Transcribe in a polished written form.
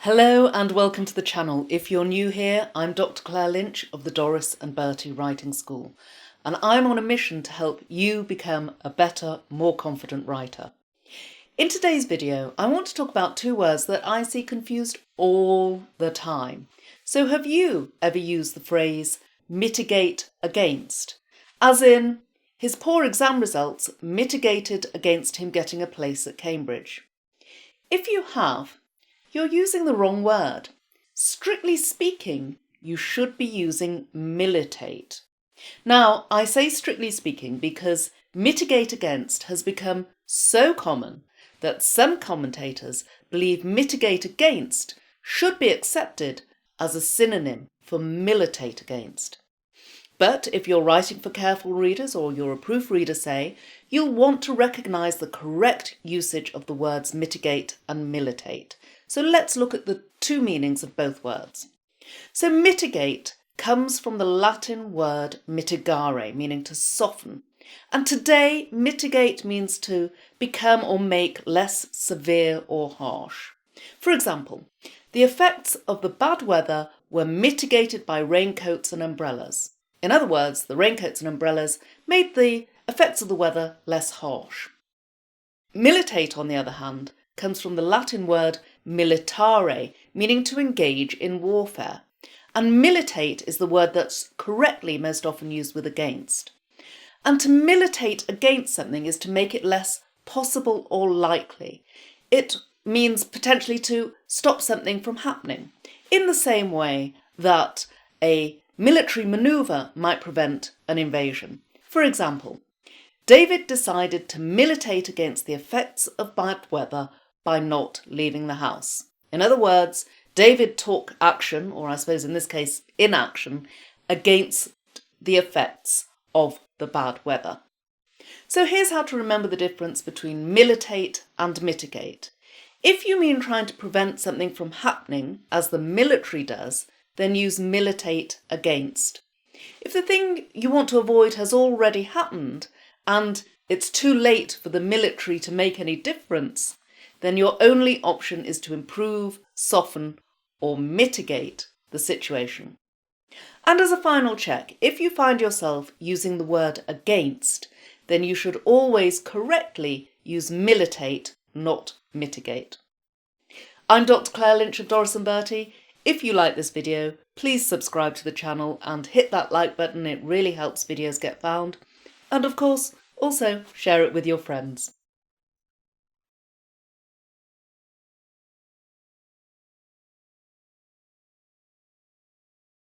Hello and welcome to the channel. If you're new here, I'm Dr. Claire Lynch of the Doris and Bertie Writing School, and I'm on a mission to help you become a better, more confident writer. In today's video, I want to talk about two words that I see confused all the time. So have you ever used the phrase mitigate against? As in, his poor exam results mitigated against him getting a place at Cambridge. If you have, you're using the wrong word. Strictly speaking, you should be using militate. Now, I say strictly speaking because mitigate against has become so common that some commentators believe mitigate against should be accepted as a synonym for militate against. But if you're writing for careful readers or you're a proofreader, say, you'll want to recognise the correct usage of the words mitigate and militate. So let's look at the two meanings of both words. So mitigate comes from the Latin word mitigare, meaning to soften. And today, mitigate means to become or make less severe or harsh. For example, the effects of the bad weather were mitigated by raincoats and umbrellas. In other words, the raincoats and umbrellas made the effects of the weather less harsh. Militate, on the other hand, comes from the Latin word militare, meaning to engage in warfare. And militate is the word that's correctly most often used with against. And to militate against something is to make it less possible or likely. It means potentially to stop something from happening, in the same way that a military manoeuvre might prevent an invasion. For example, David decided to militate against the effects of bad weather by not leaving the house. In other words, David took action, or I suppose in this case inaction, against the effects of the bad weather. So here's how to remember the difference between militate and mitigate. If you mean trying to prevent something from happening, as the military does, then use militate against. If the thing you want to avoid has already happened and it's too late for the military to make any difference, then your only option is to improve, soften, or mitigate the situation. And as a final check, if you find yourself using the word against, then you should always correctly use militate, not mitigate. I'm Dr. Claire Lynch of Doris and Bertie. If you like this video, please subscribe to the channel and hit that like button. It really helps videos get found. And of course, also share it with your friends.